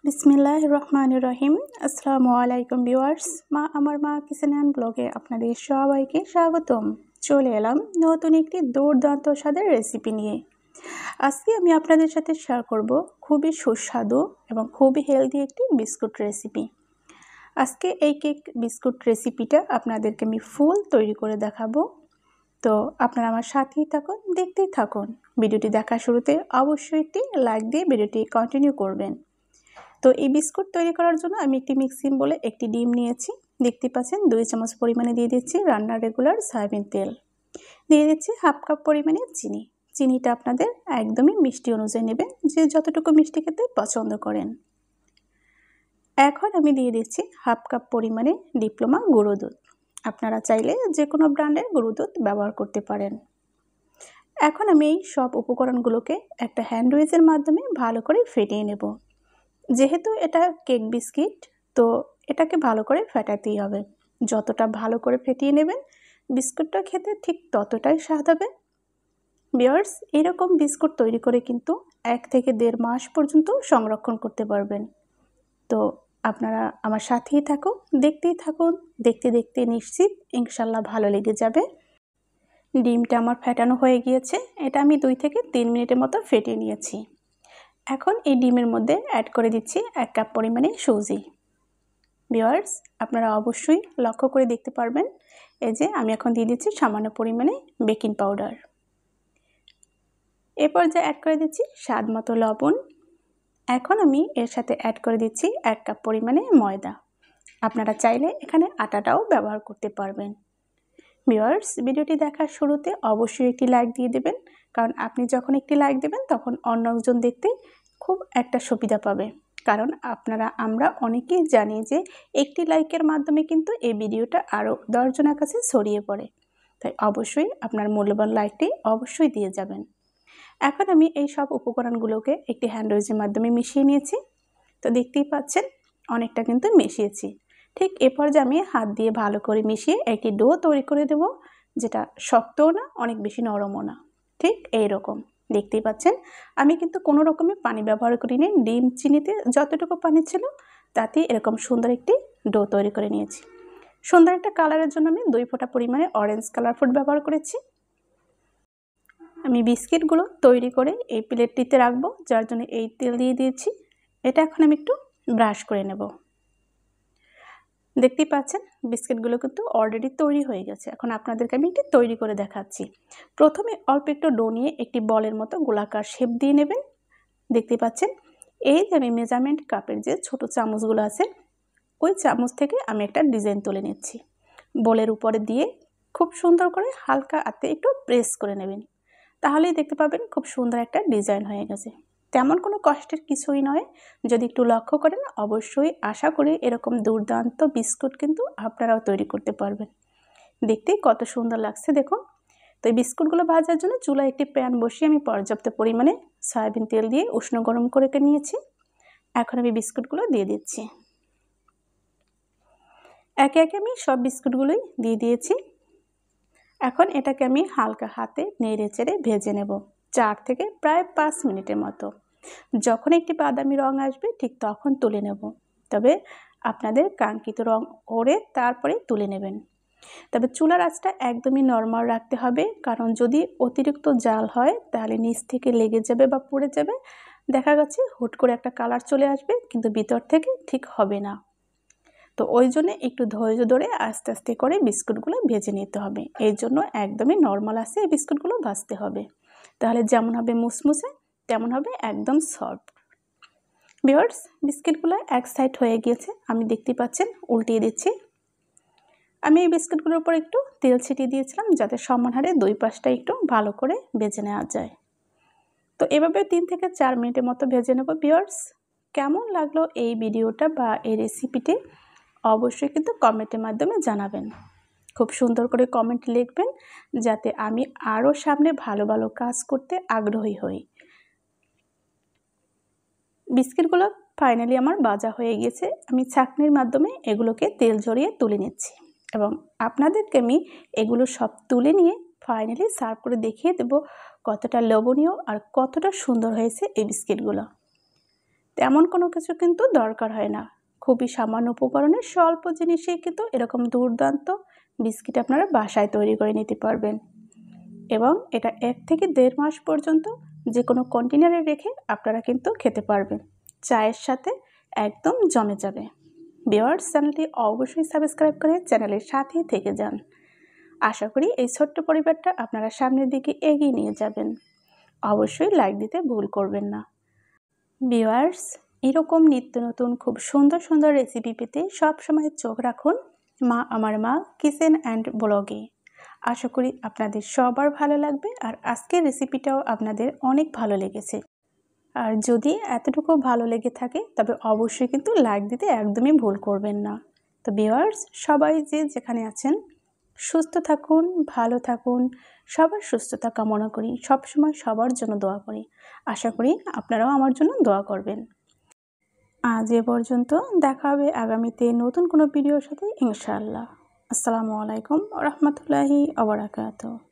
বিসমিল্লাহির রহমানির রহিম। আসসালামু আলাইকুম ভিউয়ার্স, আমার মা কিচেন অ্যান্ড ব্লগে আপনাদের সবাইকে স্বাগতম। চলে এলাম নতুন একটি দুর্দান্ত স্বাদের রেসিপি নিয়ে। আজকে আমি আপনাদের সাথে শেয়ার করব খুবই সুস্বাদু এবং খুবই হেলদি একটি বিস্কুট রেসিপি। আজকে এই কেক বিস্কুট রেসিপিটা আপনাদেরকে আমি ফুল তৈরি করে দেখাবো। তো আপনারা আমার সাথেই থাকুন, দেখতেই থাকুন। ভিডিওটি দেখার শুরুতে অবশ্যই একটি লাইক দিয়ে ভিডিওটি কন্টিনিউ করবেন। তো এই বিস্কুট তৈরি করার জন্য আমি একটি মিক্সিং বলে একটি ডিম নিয়েছি। দেখতে পাচ্ছেন 2 চামচ পরিমাণে দিয়ে দিচ্ছি রান্নার রেগুলার সয়াবিন তেল, দিয়ে দিচ্ছি হাফ কাপ পরিমাণে চিনি। চিনিটা আপনাদের একদমই মিষ্টি অনুযায়ী নেবেন, যে যতটুকু মিষ্টি খেতে পছন্দ করেন। এখন আমি দিয়ে দিচ্ছি হাফ কাপ পরিমাণে ডিপ্লোমা গুঁড়ো দুধ। আপনারা চাইলে যে কোনো ব্র্যান্ডের গুঁড়ো দুধ ব্যবহার করতে পারেন। এখন আমি এই সব উপকরণগুলোকে একটা হ্যান্ড উইচের মাধ্যমে ভালো করে ফেটিয়ে নেব। যেহেতু এটা কেক বিস্কিট, তো এটাকে ভালো করে ফেটাতেই হবে। যতটা ভালো করে ফেটিয়ে নেবেন, বিস্কুটটা খেতে ঠিক ততটাই স্বাদ হবে। ভিউয়ার্স, এরকম বিস্কুট তৈরি করে কিন্তু 1 থেকে 1.5 মাস পর্যন্ত সংরক্ষণ করতে পারবেন। তো আপনারা আমার সাথেই থাকুন, দেখতেই থাকুন। দেখতে দেখতে নিশ্চিত ইনশাল্লাহ ভালো লেগে যাবে। ডিমটা আমার ফেটানো হয়ে গিয়েছে। এটা আমি 2 থেকে 3 মিনিটের মতো ফেটিয়ে নিয়েছি। এখন এই ডিমের মধ্যে অ্যাড করে দিচ্ছি 1 কাপ পরিমাণে সুজি। ভিউয়ার্স, আপনারা অবশ্যই লক্ষ্য করে দেখতে পারবেন, এই যে আমি এখন দিয়ে দিচ্ছি সামান্য পরিমাণে বেকিং পাউডার। এরপর যে অ্যাড করে দিচ্ছি স্বাদ মতো লবণ। এখন আমি এর সাথে অ্যাড করে দিচ্ছি 1 কাপ পরিমাণে ময়দা। আপনারা চাইলে এখানে আটাটাও ব্যবহার করতে পারবেন। ভিউয়ার্স, ভিডিওটি দেখার শুরুতে অবশ্যই একটি লাইক দিয়ে দেবেন, কারণ আপনি যখন একটি লাইক দেবেন তখন অন্যজন দেখতে খুব একটা সুবিধা পাবে। কারণ আমরা অনেকেই জানি যে একটি লাইকের মাধ্যমে কিন্তু এই ভিডিওটা আরও 10 জনের কাছে ছড়িয়ে পড়ে। তাই অবশ্যই আপনার মূল্যবান লাইকটি অবশ্যই দিয়ে যাবেন। এখন আমি এই সব উপকরণগুলোকে একটি হ্যান্ড উইচের মাধ্যমে মিশিয়ে নিয়েছি। তো দেখতেই পাচ্ছেন অনেকটা কিন্তু মিশিয়েছি। ঠিক এ পর্যায়ে আমি হাত দিয়ে ভালো করে মিশিয়ে একটি ডো তৈরি করে দেব, যেটা শক্তও না অনেক বেশি নরমও না, ঠিক এই রকম। দেখতেই পাচ্ছেন আমি কিন্তু কোনো রকমের পানি ব্যবহার করিনি। ডিম চিনিতে যতটুকু পানি ছিল তাতেই এরকম সুন্দর একটি ডো তৈরি করে নিয়েছি। সুন্দর একটা কালারের জন্য আমি 2 ফোঁটা পরিমাণে অরেঞ্জ কালার ফুড ব্যবহার করেছি। আমি বিস্কিটগুলো তৈরি করে এই প্লেটটিতে রাখবো, যার জন্য এই তেল দিয়ে দিয়েছি। এটা এখন আমি একটু ব্রাশ করে নেব। দেখতেই পাচ্ছেন বিস্কিটগুলো কিন্তু অলরেডি তৈরি হয়ে গেছে। এখন আপনাদেরকে আমি একটি তৈরি করে দেখাচ্ছি। প্রথমে অল্প একটু ডো নিয়ে একটি বলের মতো গোলাকার শেপ দিয়ে নেবেন। দেখতে পাচ্ছেন এই যে আমি মেজারমেন্ট কাপের যে ছোট চামচগুলো আছে, ওই চামচ থেকে আমি একটা ডিজাইন তুলে নিচ্ছি। বলের উপরে দিয়ে খুব সুন্দর করে হালকা হাতে একটু প্রেস করে নেবেন, তাহলেই দেখতে পাবেন খুব সুন্দর একটা ডিজাইন হয়ে গেছে। তেমন কোনো কষ্টের কিছুই নয়, যদি একটু লক্ষ্য করেন অবশ্যই আশা করি এরকম দুর্দান্ত বিস্কুট কিন্তু আপনারাও তৈরি করতে পারবেন। দেখতেই কত সুন্দর লাগছে দেখুন। তো এই বিস্কুটগুলো ভাজার জন্য চুলায় একটি প্যান বসিয়ে আমি পর্যাপ্ত পরিমাণে সয়াবিন তেল দিয়ে উষ্ণ গরম করে নিয়েছি। এখন আমি বিস্কুটগুলো দিয়ে দিচ্ছি। একে একে আমি সব বিস্কুটগুলোই দিয়ে দিয়েছি। এখন এটাকে আমি হালকা হাতে নেড়ে চেড়ে ভেজে নেব 4 থেকে প্রায় 5 মিনিটের মতো। যখন একটি বাদামি রং আসবে ঠিক তখন তুলে নেব। তবে আপনাদের কাঙ্ক্ষিত রং করে তারপরে তুলে নেবেন। তবে চুলার আঁচটা একদমই নরমাল রাখতে হবে, কারণ যদি অতিরিক্ত জাল হয় তাহলে নিচ থেকে লেগে যাবে বা পুড়ে যাবে। দেখা যাচ্ছে হুট করে একটা কালার চলে আসবে, কিন্তু ভিতর থেকে ঠিক হবে না। তো ওই জন্য একটু ধৈর্য ধরে আস্তে আস্তে করে বিস্কুটগুলো ভেজে নিতে হবে। এই জন্য একদমই নর্মাল আছে এই বিস্কুটগুলো ভাজতে হবে, তাহলে যেমন হবে মুসমুসে তেমন হবে একদম সফট। ভিউয়ার্স, বিস্কিটগুলো এক সাইড হয়ে গিয়েছে, আমি দেখতে পাচ্ছেন উল্টিয়ে দিচ্ছি। আমি এই বিস্কুটগুলোর উপর একটু তেল ছিটিয়ে দিয়েছিলাম, যাতে সমান হারে 2 পাশটা একটু ভালো করে ভেজে নেওয়া যায়। তো এভাবে 3 থেকে 4 মিনিটের মতো ভেজে নেব। ভিউয়ার্স, কেমন লাগলো এই ভিডিওটা বা এই রেসিপিটি অবশ্যই কিন্তু কমেন্টের মাধ্যমে জানাবেন। খুব সুন্দর করে কমেন্ট লিখবেন, যাতে আমি আরও সামনে ভালো ভালো কাজ করতে আগ্রহী হই। বিস্কিটগুলো ফাইনালি আমার ভাজা হয়ে গেছে। আমি ছাঁকনির মাধ্যমে এগুলোকে তেল ঝরিয়ে তুলে নিচ্ছি, এবং আপনাদেরকে আমি এগুলো সব তুলে নিয়ে ফাইনালি সার্ভ করে দেখিয়ে দেব কতটা লোভনীয় আর কতটা সুন্দর হয়েছে এই বিস্কিটগুলো। তো তেমন কোনো কিছু কিন্তু দরকার হয় না। খুবই সামান্য উপকরণে স্বল্প জিনিসেই কিন্তু এরকম দুর্দান্ত বিস্কিট আপনারা বাসায় তৈরি করে নিতে পারবেন এবং এটা 1 থেকে 1.5 মাস পর্যন্ত যে কোনো কন্টেনারে রেখে আপনারা কিন্তু খেতে পারবেন। চায়ের সাথে একদম জমে যাবে। ভিউয়ার্স, চ্যানেলটি অবশ্যই সাবস্ক্রাইব করে চ্যানেলের সাথেই থেকে যান। আশা করি এই ছোট্ট পরিবারটা আপনারা সামনের দিকে এগিয়ে নিয়ে যাবেন। অবশ্যই লাইক দিতে ভুল করবেন না। ভিউয়ার্স, এরকম নিত্য নতুন খুব সুন্দর সুন্দর রেসিপি পেতে সবসময় চোখ রাখুন মা আমার মা কিচেন অ্যান্ড ব্লগে। আশা করি আপনাদের সবার ভালো লাগবে আর আজকের রেসিপিটাও আপনাদের অনেক ভালো লেগেছে। আর যদি এতটুকু ভালো লেগে থাকে তবে অবশ্যই কিন্তু লাইক দিতে একদমই ভুল করবেন না। তো ভিউয়ার্স, সবাই যে যেখানে আছেন সুস্থ থাকুন, ভালো থাকুন, সবার সুস্থতা কামনা করি, সবসময় সবার জন্য দোয়া করি। আশা করি আপনারাও আমার জন্য দোয়া করবেন। আজ এ পর্যন্ত, দেখা হবে আগামীতে নতুন কোনো ভিডিওর সাথে ইনশাআল্লাহ। আসসালামু আলাইকুম ওয়া রাহমাতুল্লাহি ওয়া বারাকাতুহু।